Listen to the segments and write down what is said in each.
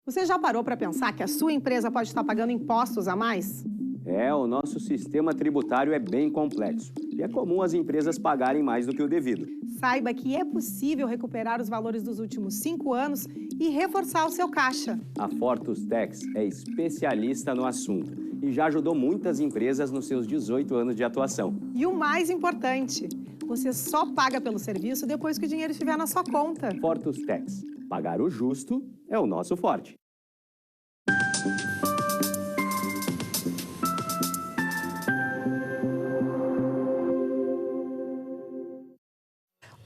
Você já parou para pensar que a sua empresa pode estar pagando impostos a mais? O nosso sistema tributário é bem complexo e é comum as empresas pagarem mais do que o devido. Saiba que é possível recuperar os valores dos últimos 5 anos e reforçar o seu caixa. A Fortus Tax é especialista no assunto e já ajudou muitas empresas nos seus 18 anos de atuação. E o mais importante, você só paga pelo serviço depois que o dinheiro estiver na sua conta. Fortus Tax. Pagar o justo é o nosso forte.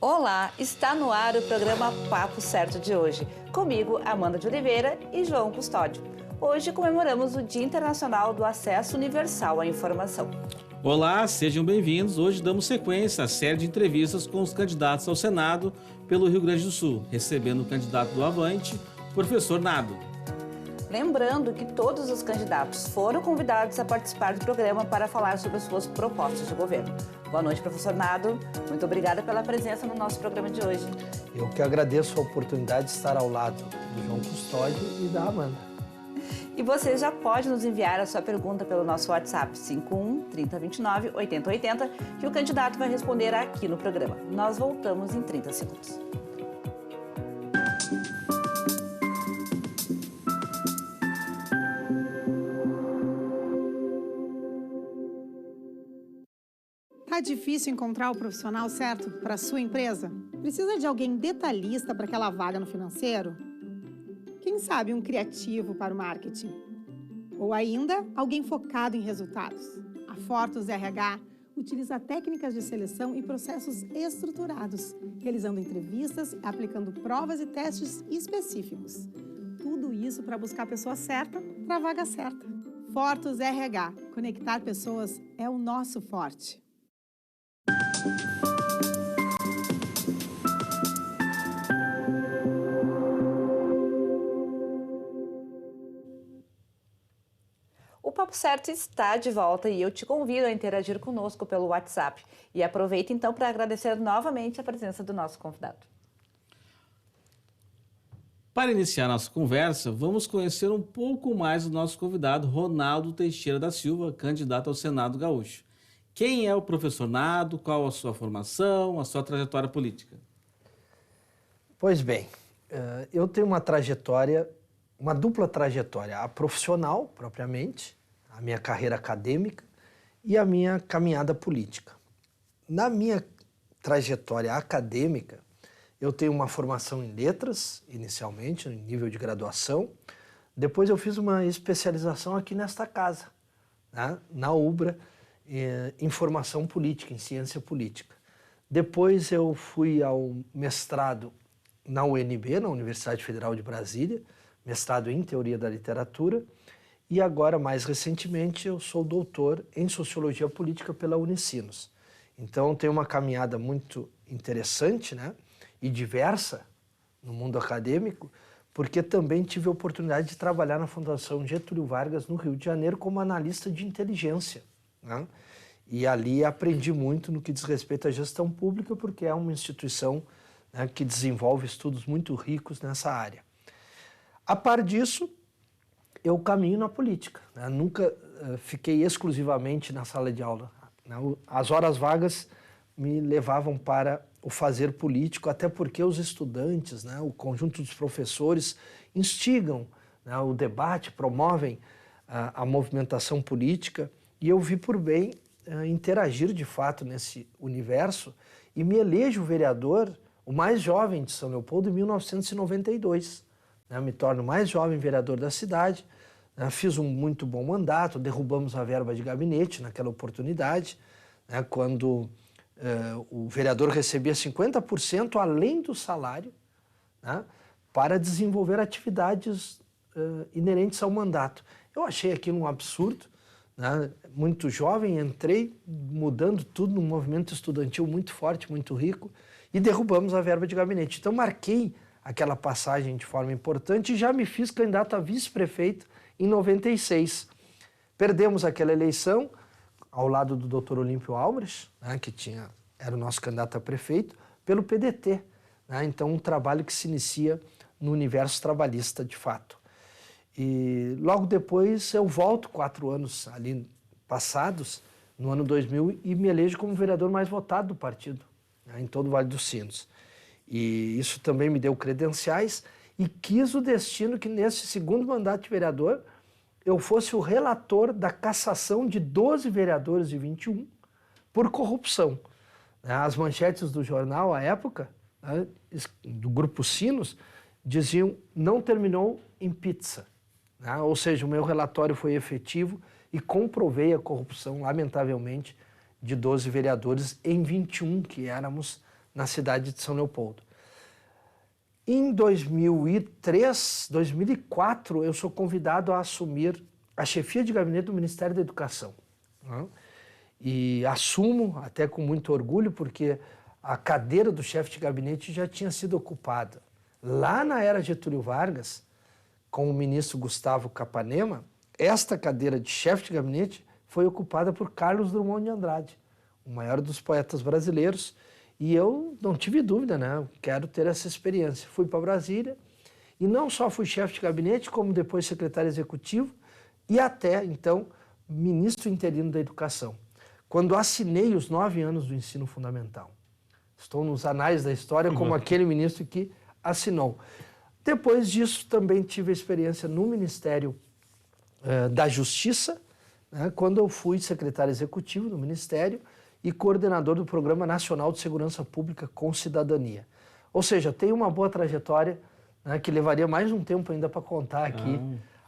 Olá, está no ar o programa Papo Certo de hoje. Comigo, Amanda de Oliveira e João Custódio. Hoje comemoramos o Dia Internacional do Acesso Universal à Informação. Olá, sejam bem-vindos. Hoje damos sequência à série de entrevistas com os candidatos ao Senado pelo Rio Grande do Sul, recebendo o candidato do Avante, o professor Nado. Lembrando que todos os candidatos foram convidados a participar do programa para falar sobre as suas propostas de governo. Boa noite, professor Nado. Muito obrigada pela presença no nosso programa de hoje. Eu que agradeço a oportunidade de estar ao lado do João Custódio e da Amanda. E você já pode nos enviar a sua pergunta pelo nosso WhatsApp 51 3029 8080, que o candidato vai responder aqui no programa. Nós voltamos em 30 segundos. Tá difícil encontrar o profissional certo para a sua empresa? Precisa de alguém detalhista para aquela vaga no financeiro? Quem sabe um criativo para o marketing? Ou ainda, alguém focado em resultados? A Fortus RH utiliza técnicas de seleção e processos estruturados, realizando entrevistas, aplicando provas e testes específicos. Tudo isso para buscar a pessoa certa para a vaga certa. Fortus RH. Conectar pessoas é o nosso forte. O Papo Certo está de volta e eu te convido a interagir conosco pelo WhatsApp. E aproveito então para agradecer novamente a presença do nosso convidado. Para iniciar nossa conversa, vamos conhecer um pouco mais do nosso convidado, Ronaldo Teixeira da Silva, candidato ao Senado Gaúcho. Quem é o professor Nado? Qual a sua formação, a sua trajetória política? Pois bem, eu tenho uma trajetória, uma dupla trajetória, a profissional, propriamente, a minha carreira acadêmica e a minha caminhada política. Na minha trajetória acadêmica, eu tenho uma formação em letras, inicialmente, em nível de graduação. Depois eu fiz uma especialização aqui nesta casa, né, na UBRA, em formação política, em ciência política. Depois eu fui ao mestrado na UNB, na Universidade Federal de Brasília, mestrado em Teoria da Literatura, e agora, mais recentemente, eu sou doutor em Sociologia Política pela Unicinos. Então, tenho uma caminhada muito interessante, né, e diversa no mundo acadêmico, porque também tive a oportunidade de trabalhar na Fundação Getúlio Vargas, no Rio de Janeiro, como analista de inteligência, né? E ali aprendi muito no que diz respeito à gestão pública, porque é uma instituição, né, que desenvolve estudos muito ricos nessa área. A par disso, eu caminho na política, né? Nunca fiquei exclusivamente na sala de aula, né? As horas vagas me levavam para o fazer político, até porque os estudantes, né, o conjunto dos professores instigam, né, o debate, promovem a movimentação política, e eu vi por bem interagir de fato nesse universo e me elejo vereador, o mais jovem de São Leopoldo, em 1992. Né, me torno o mais jovem vereador da cidade, né, fiz um muito bom mandato, derrubamos a verba de gabinete naquela oportunidade, né, quando o vereador recebia 50% além do salário, né, para desenvolver atividades inerentes ao mandato. Eu achei aquilo um absurdo, né, muito jovem, entrei mudando tudo num movimento estudantil muito forte, muito rico, e derrubamos a verba de gabinete. Então marquei aquela passagem de forma importante e já me fiz candidato a vice-prefeito em 96. Perdemos aquela eleição ao lado do Dr. Olímpio Albrecht, né, que era o nosso candidato a prefeito, pelo PDT. Né, então um trabalho que se inicia no universo trabalhista de fato. E logo depois eu volto 4 anos ali passados, no ano 2000, e me elejo como vereador mais votado do partido, né, em todo o Vale dos Sinos. E isso também me deu credenciais e quis o destino que nesse segundo mandato de vereador eu fosse o relator da cassação de 12 vereadores de 21 por corrupção. As manchetes do jornal, à época, né, do Grupo Sinos, diziam: não terminou em pizza. Né? Ou seja, o meu relatório foi efetivo e comprovei a corrupção, lamentavelmente, de 12 vereadores em 21 que éramos na cidade de São Leopoldo. Em 2004, eu sou convidado a assumir a chefia de gabinete do Ministério da Educação. Né? E assumo até com muito orgulho, porque a cadeira do chefe de gabinete já tinha sido ocupada. Lá na era Getúlio Vargas, com o ministro Gustavo Capanema, esta cadeira de chefe de gabinete foi ocupada por Carlos Drummond de Andrade, o maior dos poetas brasileiros, e eu não tive dúvida, né? Quero ter essa experiência. Fui para Brasília e não só fui chefe de gabinete, como depois secretário executivo e até, então, ministro interino da Educação, quando assinei os 9 anos do ensino fundamental. Estou nos anais da história como aquele ministro que assinou. Depois disso, também tive a experiência no Ministério da Justiça, né, quando eu fui secretário executivo do Ministério e coordenador do Programa Nacional de Segurança Pública com Cidadania. Ou seja, tenho uma boa trajetória, né, que levaria mais um tempo ainda para contar aqui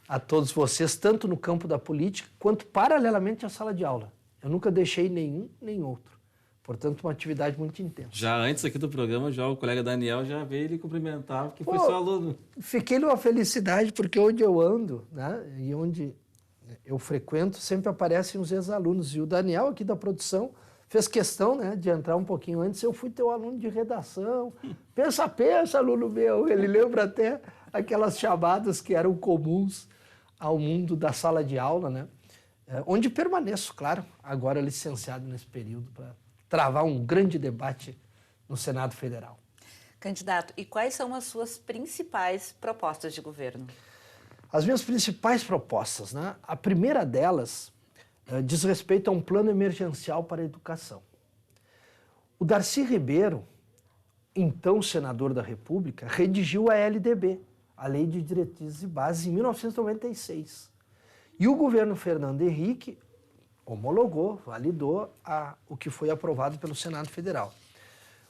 a todos vocês, tanto no campo da política, quanto paralelamente à sala de aula. Eu nunca deixei nenhum nem outro. Portanto, uma atividade muito intensa. Já antes aqui do programa, já o colega Daniel já veio lhe cumprimentar, porque foi seu aluno. Fiquei numa felicidade, porque onde eu ando, né, e onde eu frequento, sempre aparecem os ex-alunos. E o Daniel, aqui da produção, fez questão, né, de entrar um pouquinho antes. Eu fui teu aluno de redação. Pensa, aluno meu. Ele lembra até aquelas chamadas que eram comuns ao mundo da sala de aula, né? Onde permaneço, claro, agora licenciado nesse período, para travar um grande debate no Senado Federal. Candidato, e quais são as suas principais propostas de governo? As minhas principais propostas, né? A primeira delas diz respeito a um plano emergencial para a educação. O Darcy Ribeiro, então senador da República, redigiu a LDB, a Lei de Diretrizes e Bases, em 1996. E o governo Fernando Henrique homologou, validou o que foi aprovado pelo Senado Federal.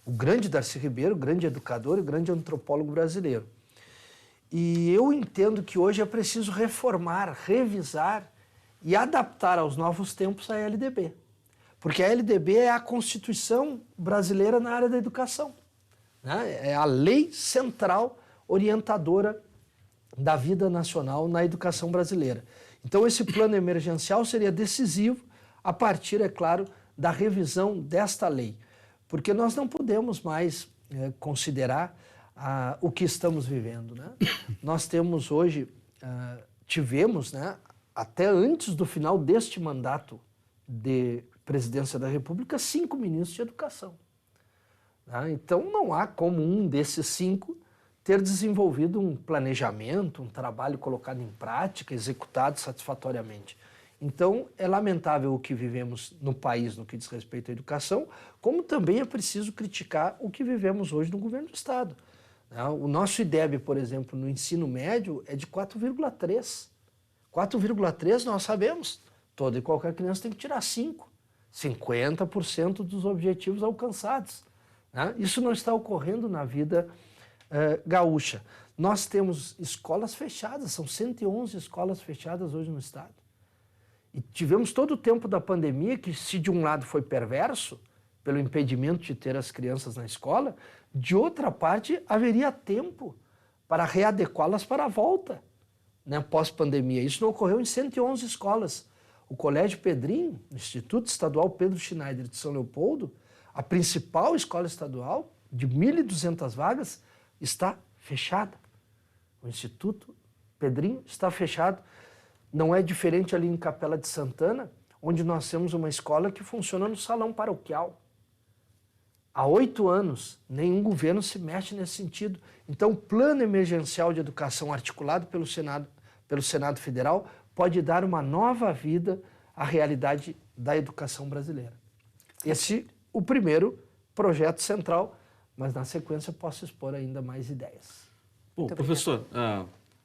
O grande Darcy Ribeiro, grande educador e grande antropólogo brasileiro. E eu entendo que hoje é preciso reformar, revisar e adaptar aos novos tempos a LDB. Porque a LDB é a Constituição brasileira na área da educação, né? É a lei central orientadora da vida nacional na educação brasileira. Então, esse plano emergencial seria decisivo a partir, é claro, da revisão desta lei. Porque nós não podemos mais considerar o que estamos vivendo, né? Nós temos hoje, tivemos, né, até antes do final deste mandato de presidência da República, 5 ministros de educação. Né? Então, não há como um desses 5 ter desenvolvido um planejamento, um trabalho colocado em prática, executado satisfatoriamente. Então, é lamentável o que vivemos no país no que diz respeito à educação, como também é preciso criticar o que vivemos hoje no governo do Estado. O nosso IDEB, por exemplo, no ensino médio é de 4,3. 4,3 nós sabemos, toda e qualquer criança tem que tirar 5. 50% dos objetivos alcançados. Isso não está ocorrendo na vida gaúcha. Nós temos escolas fechadas, são 111 escolas fechadas hoje no Estado. E tivemos todo o tempo da pandemia que, se de um lado foi perverso, pelo impedimento de ter as crianças na escola, de outra parte haveria tempo para readequá-las para a volta, né, pós-pandemia. Isso não ocorreu em 111 escolas. O Colégio Pedrinho, o Instituto Estadual Pedro Schneider de São Leopoldo, a principal escola estadual, de 1.200 vagas, está fechada. O Instituto Pedrinho está fechado. Não é diferente ali em Capela de Santana, onde nós temos uma escola que funciona no salão paroquial. Há 8 anos, nenhum governo se mexe nesse sentido. Então, o plano emergencial de educação articulado pelo Senado, pelo Senado Federal, pode dar uma nova vida à realidade da educação brasileira. Esse é o primeiro projeto central, mas na sequência posso expor ainda mais ideias. Bom, professor,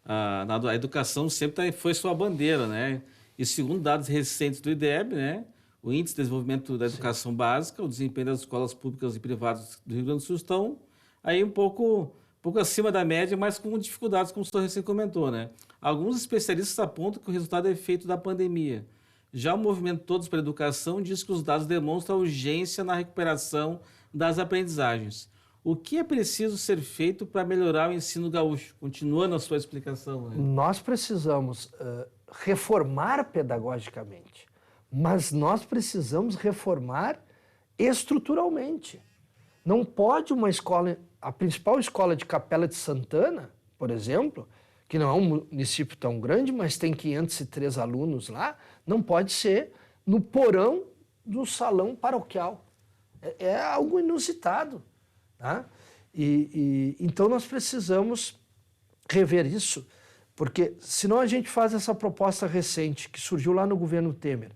a educação sempre foi sua bandeira, né? E segundo dados recentes do IDEB, né, o Índice de Desenvolvimento da Educação Básica, o desempenho das escolas públicas e privadas do Rio Grande do Sul estão aí um pouco acima da média, mas com dificuldades, como o senhor recém comentou, né? Alguns especialistas apontam que o resultado é efeito da pandemia. Já o movimento Todos para a Educação diz que os dados demonstram a urgência na recuperação das aprendizagens. O que é preciso ser feito para melhorar o ensino gaúcho? Continuando a sua explicação. Né? Nós precisamos reformar pedagogicamente, mas nós precisamos reformar estruturalmente. Não pode uma escola, a principal escola de Capela de Santana, por exemplo, que não é um município tão grande, mas tem 503 alunos lá, não pode ser no porão do salão paroquial. É algo inusitado. Tá? Então nós precisamos rever isso, porque senão a gente faz essa proposta recente que surgiu lá no governo Temer.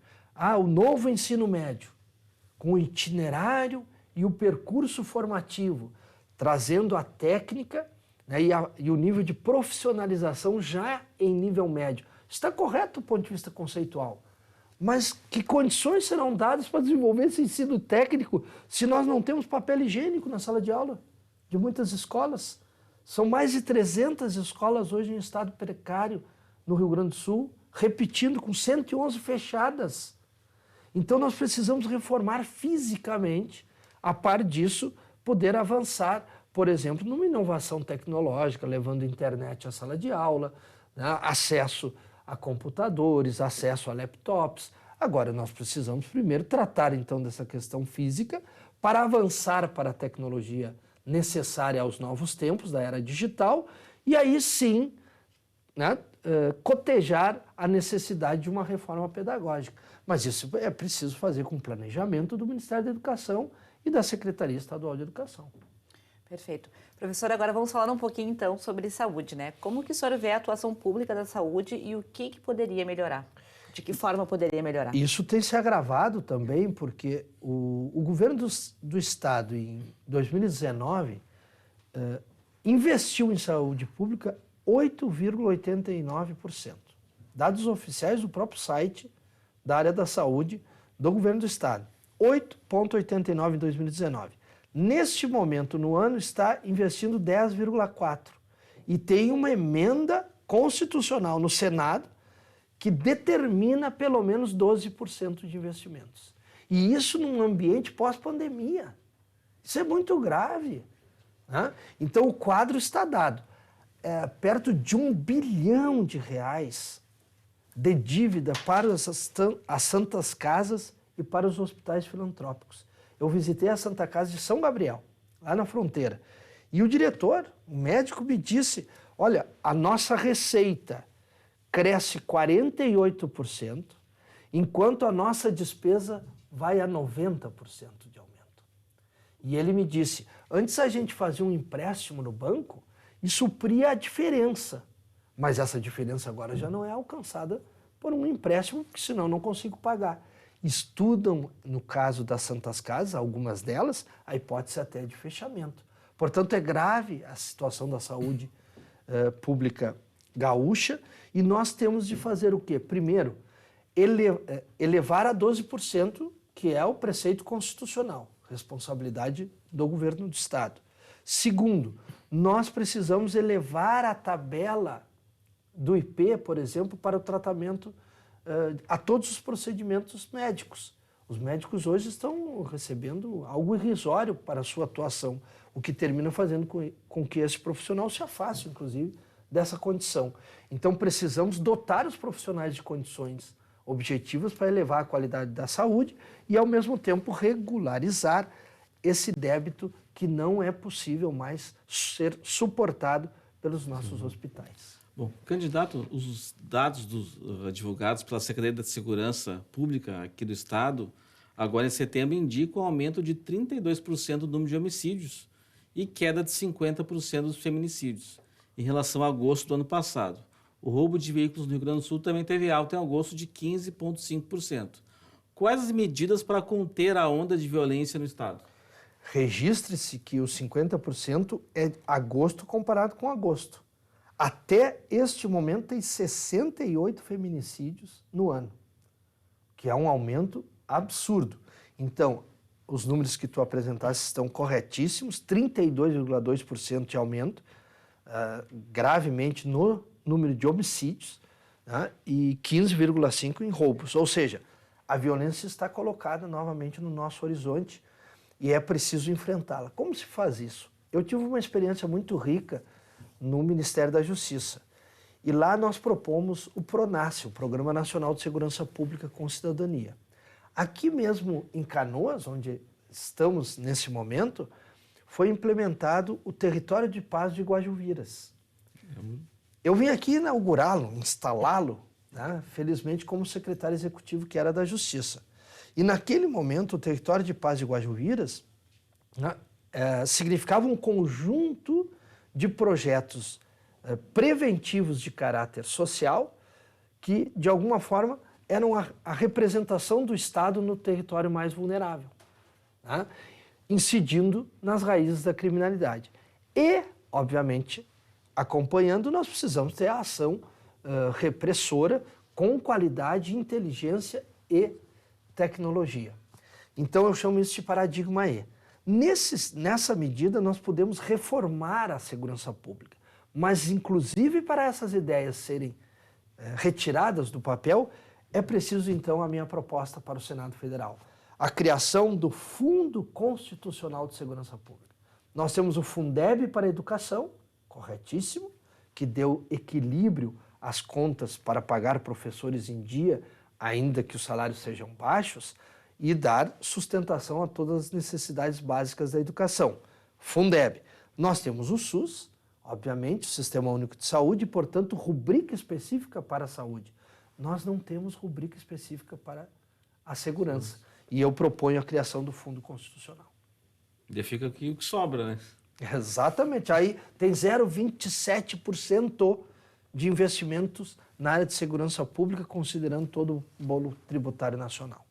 O novo ensino médio, com o itinerário e o percurso formativo, trazendo a técnica, né, e o nível de profissionalização já em nível médio. Está correto do ponto de vista conceitual. Mas que condições serão dadas para desenvolver esse ensino técnico se nós não temos papel higiênico na sala de aula de muitas escolas? São mais de 300 escolas hoje em estado precário no Rio Grande do Sul, repetindo, com 111 fechadas. Então nós precisamos reformar fisicamente, a par disso, poder avançar, por exemplo, numa inovação tecnológica, levando a internet à sala de aula, né, acesso a computadores, acesso a laptops. Agora, nós precisamos primeiro tratar, então, dessa questão física para avançar para a tecnologia necessária aos novos tempos da era digital e aí sim, né, cotejar a necessidade de uma reforma pedagógica. Mas isso é preciso fazer com planejamento do Ministério da Educação e da Secretaria Estadual de Educação. Perfeito. Professor, agora vamos falar um pouquinho então sobre saúde, né? Como que o senhor vê a atuação pública da saúde e o que poderia melhorar? De que forma poderia melhorar? Isso tem se agravado também porque o governo do Estado, em 2019, investiu em saúde pública 8,89%. Dados oficiais do próprio site da área da saúde do governo do Estado. 8,89% em 2019. Neste momento, no ano, está investindo 10,4%. E tem uma emenda constitucional no Senado que determina pelo menos 12% de investimentos. E isso num ambiente pós-pandemia. Isso é muito grave. Né? Então o quadro está dado. Perto de R$ 1 bilhão de dívida para as santas casas e para os hospitais filantrópicos. Eu visitei a Santa Casa de São Gabriel, lá na fronteira. E o diretor, o médico, me disse, olha, a nossa receita cresce 48%, enquanto a nossa despesa vai a 90% de aumento. E ele me disse, antes a gente fazia um empréstimo no banco e supria a diferença. Mas essa diferença agora já não é alcançada por um empréstimo, porque senão não consigo pagar. Estudam, no caso das Santas Casas, algumas delas, a hipótese até de fechamento. Portanto, é grave a situação da saúde pública gaúcha e nós temos de fazer o quê? Primeiro, elevar a 12%, que é o preceito constitucional, responsabilidade do governo do Estado. Segundo, nós precisamos elevar a tabela do IP, por exemplo, para o tratamento a todos os procedimentos médicos. Os médicos hoje estão recebendo algo irrisório para a sua atuação, o que termina fazendo com que esse profissional se afaste, inclusive, dessa condição. Então, precisamos dotar os profissionais de condições objetivas para elevar a qualidade da saúde e, ao mesmo tempo, regularizar esse débito que não é possível mais ser suportado pelos nossos hospitais. Bom, candidato, os dados divulgados pela Secretaria da Segurança Pública aqui do Estado, agora em setembro, indicam um aumento de 32% do número de homicídios e queda de 50% dos feminicídios em relação a agosto do ano passado. O roubo de veículos no Rio Grande do Sul também teve alta em agosto de 15,5%. Quais as medidas para conter a onda de violência no estado? Registre-se que os 50% é agosto comparado com agosto. Até este momento tem 68 feminicídios no ano, que é um aumento absurdo. Então, os números que tu apresentaste estão corretíssimos, 32,2% de aumento, gravemente no número de homicídios, né, e 15,5% em roubos. Ou seja, a violência está colocada novamente no nosso horizonte e é preciso enfrentá-la. Como se faz isso? Eu tive uma experiência muito rica no Ministério da Justiça. E lá nós propomos o PRONASSE, o Programa Nacional de Segurança Pública com Cidadania. Aqui mesmo em Canoas, onde estamos nesse momento, foi implementado o Território de Paz de Guajuviras. Eu vim aqui inaugurá-lo, instalá-lo, né, felizmente como secretário executivo que era da Justiça. E naquele momento o Território de Paz de Guajuviras, né, significava um conjunto de projetos preventivos de caráter social que, de alguma forma, eram a representação do Estado no território mais vulnerável, né? Incidindo nas raízes da criminalidade. E, obviamente, acompanhando, nós precisamos ter a ação repressora com qualidade, inteligência e tecnologia. Então, eu chamo isso de paradigma E. Nessa medida, nós podemos reformar a segurança pública, mas, inclusive, para essas ideias serem retiradas do papel, é preciso, então, a minha proposta para o Senado Federal. A criação do Fundo Constitucional de Segurança Pública. Nós temos o Fundeb para a educação, corretíssimo, que deu equilíbrio às contas para pagar professores em dia, ainda que os salários sejam baixos, e dar sustentação a todas as necessidades básicas da educação. Fundeb. Nós temos o SUS, obviamente, o Sistema Único de Saúde, e, portanto, rubrica específica para a saúde. Nós não temos rubrica específica para a segurança. E eu proponho a criação do Fundo Constitucional. E fica aqui o que sobra, né? Exatamente. Aí tem 0,27% de investimentos na área de segurança pública, considerando todo o bolo tributário nacional.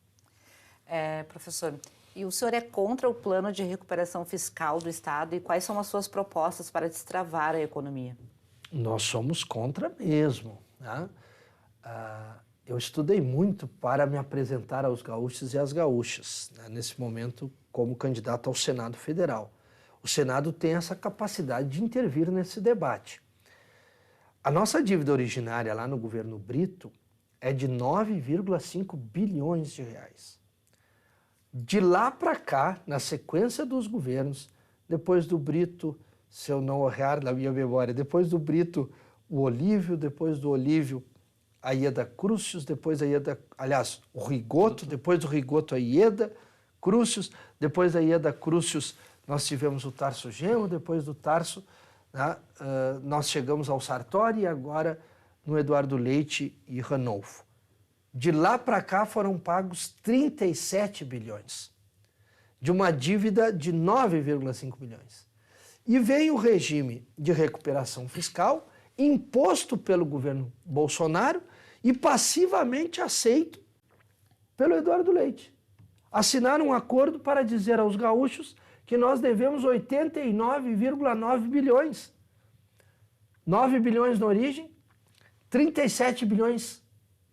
Professor, e o senhor é contra o plano de recuperação fiscal do Estado e quais são as suas propostas para destravar a economia? Nós somos contra mesmo, né? Eu estudei muito para me apresentar aos gaúchos e às gaúchas, né, nesse momento como candidato ao Senado Federal. O Senado tem essa capacidade de intervir nesse debate. A nossa dívida originária lá no governo Brito é de 9,5 bilhões de reais. De lá para cá, na sequência dos governos, depois do Brito, se eu não errar na minha memória, depois do Brito, o Olívio, depois do Olívio, a Ieda Crucius, depois a Ieda, aliás, o Rigoto, depois do Rigoto a Ieda Crucius, depois da Ieda Crucius nós tivemos o Tarso Genro, depois do Tarso, né, nós chegamos ao Sartori e agora no Eduardo Leite e Ranolfo. De lá para cá foram pagos 37 bilhões, de uma dívida de 9,5 bilhões. E veio o regime de recuperação fiscal imposto pelo governo Bolsonaro e passivamente aceito pelo Eduardo Leite. Assinaram um acordo para dizer aos gaúchos que nós devemos 89,9 bilhões. 9 bilhões na origem, 37 bilhões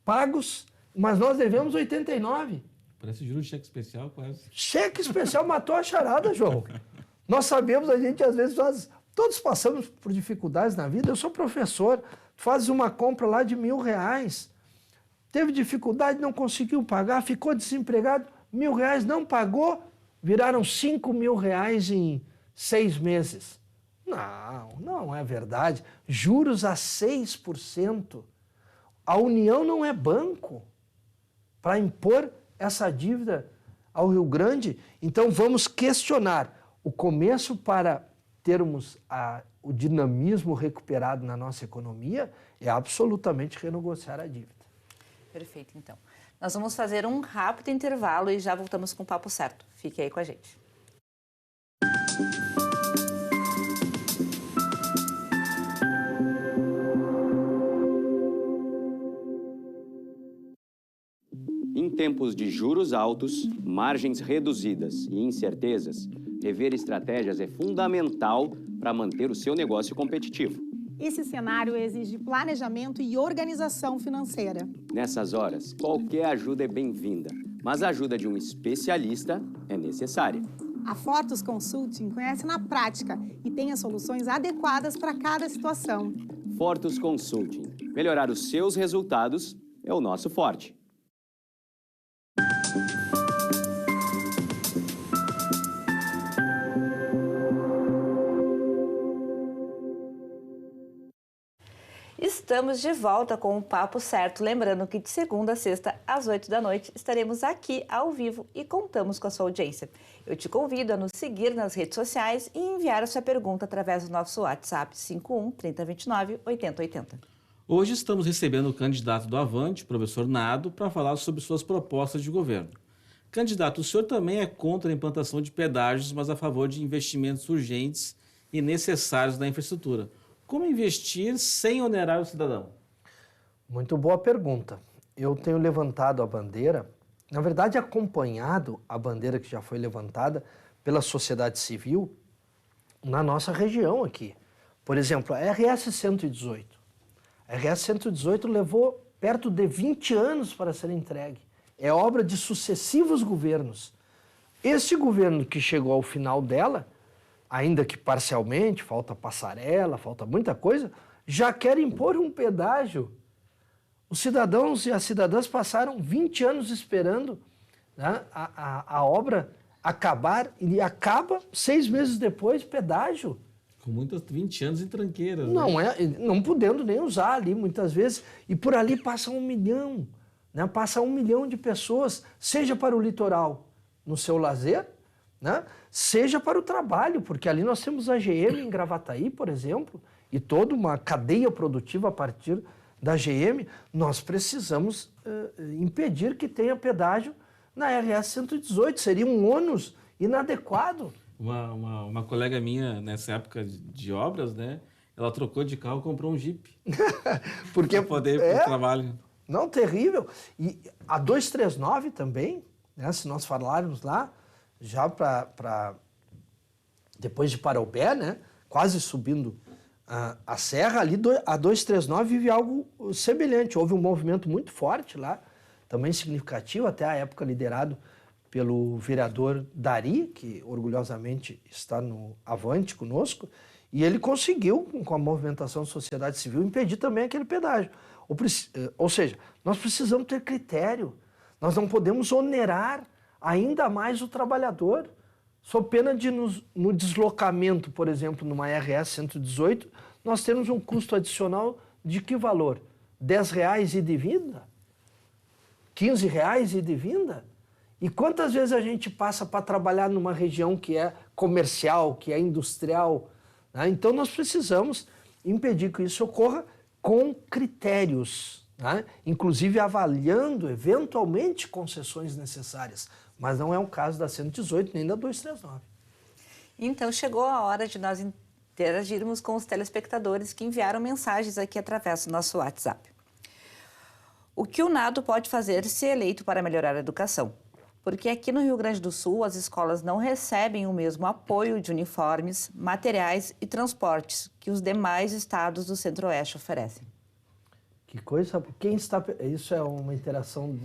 pagos, mas nós devemos 89. Parece juro de cheque especial, quase. Cheque especial matou a charada, João. Nós sabemos, a gente às vezes todos passamos por dificuldades na vida. Eu sou professor, tu fazes uma compra lá de R$1.000, teve dificuldade, não conseguiu pagar, ficou desempregado, R$1.000 não pagou, viraram R$5.000 em 6 meses. Não é verdade. Juros a 6%. A União não é banco para impor essa dívida ao Rio Grande. Então vamos questionar o começo para termos o dinamismo recuperado na nossa economia é absolutamente renegociar a dívida. Perfeito, então. Nós vamos fazer um rápido intervalo e já voltamos com o papo certo. Fique aí com a gente. tempos de juros altos, margens reduzidas e incertezas, rever estratégias é fundamental para manter o seu negócio competitivo. Esse cenário exige planejamento e organização financeira. Nessas horas, qualquer ajuda é bem-vinda, mas a ajuda de um especialista é necessária. A Fortus Consulting conhece na prática e tem as soluções adequadas para cada situação. Fortus Consulting. Melhorar os seus resultados é o nosso forte. Estamos de volta com o Papo Certo. Lembrando que de segunda a sexta, às 8 da noite, estaremos aqui ao vivo e contamos com a sua audiência. Eu te convido a nos seguir nas redes sociais e enviar a sua pergunta através do nosso WhatsApp 51 3029 8080. Hoje estamos recebendo o candidato do Avante, professor Nado, para falar sobre suas propostas de governo. Candidato, o senhor também é contra a implantação de pedágios, mas a favor de investimentos urgentes e necessários na infraestrutura. Como investir sem onerar o cidadão? Muito boa pergunta. Eu tenho levantado a bandeira, na verdade acompanhado a bandeira que já foi levantada pela sociedade civil na nossa região aqui. Por exemplo, a RS 118. A RS 118 levou perto de 20 anos para ser entregue. É obra de sucessivos governos. Este governo que chegou ao final dela, ainda que parcialmente, falta passarela, falta muita coisa, já quer impor um pedágio. Os cidadãos e as cidadãs passaram 20 anos esperando, né, a obra acabar e acaba 6 meses depois, pedágio. Com muitas 20 anos em tranqueiras. Não, né? não podendo nem usar ali muitas vezes. E por ali passa 1 milhão, né, passa 1 milhão de pessoas, seja para o litoral, no seu lazer, né, seja para o trabalho, porque ali nós temos a GM em Gravataí, por exemplo, e toda uma cadeia produtiva a partir da GM. Nós precisamos impedir que tenha pedágio na RS 118, seria um ônus inadequado. Uma colega minha, nessa época de obras, né, ela trocou de carro e comprou um Jeep. Porque para poder ir para o trabalho. Não, terrível. E a 239 também, né, se nós falarmos lá, já depois de Parobé, né, quase subindo a serra, ali a 239 vive algo semelhante. Houve um movimento muito forte lá, também significativo, até a época liderado pelo vereador Dari, que orgulhosamente está no Avante conosco, e ele conseguiu, com a movimentação da sociedade civil, impedir também aquele pedágio. Ou seja, nós precisamos ter critério, nós não podemos onerar ainda mais o trabalhador, sob pena de no deslocamento, por exemplo, numa RS 118, nós temos um custo adicional de que valor? R$10 ida e vinda? R$15 ida e vinda? E quantas vezes a gente passa para trabalhar numa região que é comercial, que é industrial, né? Então nós precisamos impedir que isso ocorra com critérios, né? Inclusive avaliando eventualmente concessões necessárias. Mas não é o caso da 118 nem da 239. Então chegou a hora de nós interagirmos com os telespectadores que enviaram mensagens aqui através do nosso WhatsApp. O que o Nado pode fazer se eleito para melhorar a educação? Porque aqui no Rio Grande do Sul as escolas não recebem o mesmo apoio de uniformes, materiais e transportes que os demais estados do Centro-Oeste oferecem. Que coisa... Quem está... Isso é uma interação...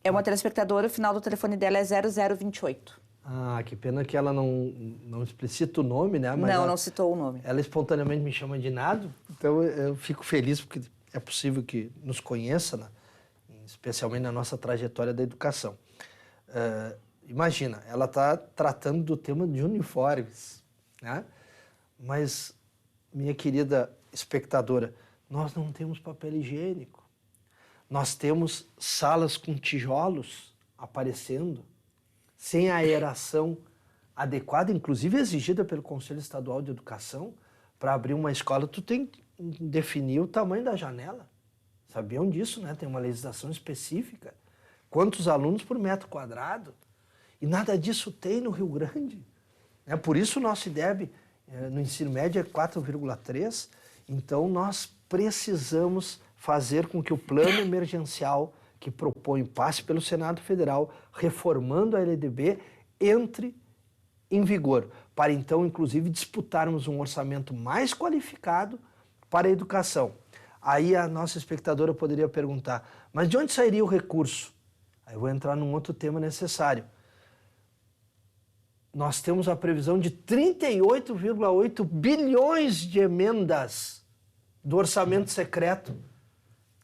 É uma telespectadora, o final do telefone dela é 0028. Ah, que pena que ela não explicita o nome, né? Mas não citou o nome. Ela espontaneamente me chama de Nado, então eu fico feliz porque é possível que nos conheça, né? Especialmente na nossa trajetória da educação. Imagina, ela está tratando do tema de uniformes, né? Mas, minha querida espectadora, nós não temos papel higiênico. Nós temos salas com tijolos aparecendo, sem aeração adequada, inclusive exigida pelo Conselho Estadual de Educação. Para abrir uma escola, tu tem que definir o tamanho da janela. Sabiam disso, né? Tem uma legislação específica. Quantos alunos por metro quadrado? E nada disso tem no Rio Grande. Por isso o nosso IDEB no ensino médio é 4,3. Então nós precisamos fazer com que o plano emergencial que propõe passe pelo Senado Federal, reformando a LDB, entre em vigor, para então, inclusive, disputarmos um orçamento mais qualificado para a educação. Aí a nossa espectadora poderia perguntar, mas de onde sairia o recurso? Aí eu vou entrar num outro tema necessário. Nós temos a previsão de 38,8 bilhões de emendas do orçamento secreto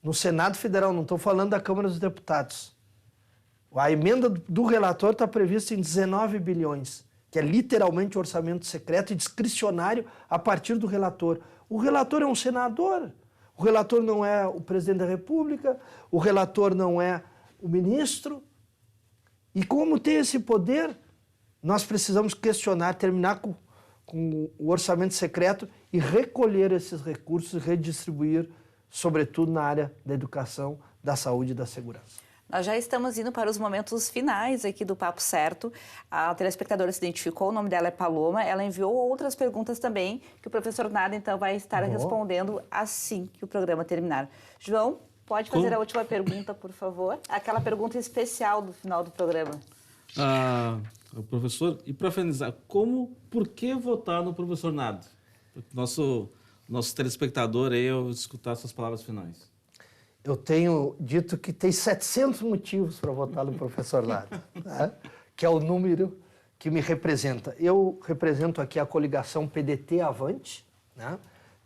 no Senado Federal, não estou falando da Câmara dos Deputados. A emenda do relator está prevista em 19 bilhões, que é literalmente orçamento secreto e discricionário a partir do relator. O relator é um senador, o relator não é o presidente da República, o relator não é o ministro. E como tem esse poder, nós precisamos questionar, terminar com o orçamento secreto e recolher esses recursos e redistribuir, sobretudo na área da educação, da saúde e da segurança. Nós já estamos indo para os momentos finais aqui do Papo Certo. A telespectadora se identificou, o nome dela é Paloma. Ela enviou outras perguntas também, que o professor Nada, então, vai estar respondendo assim que o programa terminar. João, pode fazer a última pergunta, por favor? Aquela pergunta especial do final do programa. Professor, e para finalizar, por que votar no professor Nada? Nosso telespectador aí, eu escutar suas palavras finais. Eu tenho dito que tem 700 motivos para votar no professor Nada, tá? Que é o número que me representa. Eu represento aqui a coligação PDT Avante, né?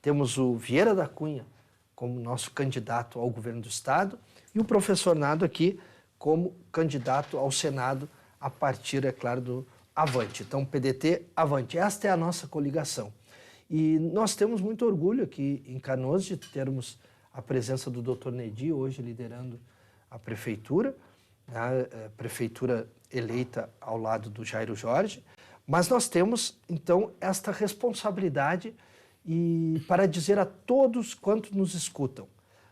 Temos o Vieira da Cunha como nosso candidato ao governo do Estado e o professor Nada aqui como candidato ao Senado a partir, é claro, do Avante. Então, PDT Avante, esta é a nossa coligação. E nós temos muito orgulho aqui em Canoas de termos a presença do Dr. Nedi, hoje liderando a prefeitura, a prefeitura eleita ao lado do Jairo Jorge, mas nós temos, então, esta responsabilidade e para dizer a todos quantos nos escutam,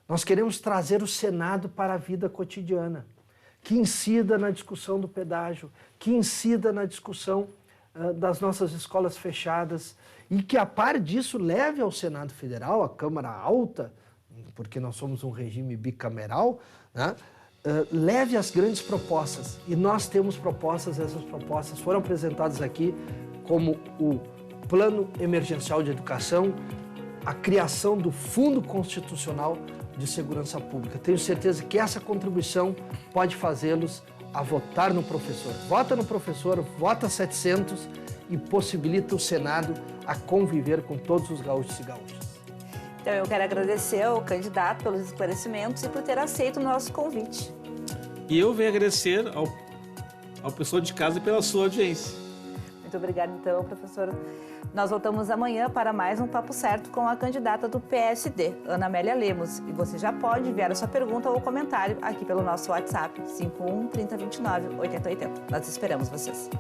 nós queremos trazer o Senado para a vida cotidiana, que incida na discussão do pedágio, que incida na discussão das nossas escolas fechadas e que, a par disso, leve ao Senado Federal, à Câmara Alta, porque nós somos um regime bicameral, né? Leve as grandes propostas. E nós temos propostas, essas propostas foram apresentadas aqui como o Plano Emergencial de Educação, a criação do Fundo Constitucional de Segurança Pública. Tenho certeza que essa contribuição pode fazê-los a votar no professor. Vota no professor, vota 700 e possibilita o Senado a conviver com todos os gaúchos e gaúchas. Então, eu quero agradecer ao candidato pelos esclarecimentos e por ter aceito o nosso convite. E eu venho agradecer ao pessoal de casa pela sua audiência. Muito obrigada, então, professor. Nós voltamos amanhã para mais um Papo Certo com a candidata do PSD, Ana Amélia Lemos. E você já pode enviar a sua pergunta ou comentário aqui pelo nosso WhatsApp, 51 30 29 8080. Nós esperamos vocês.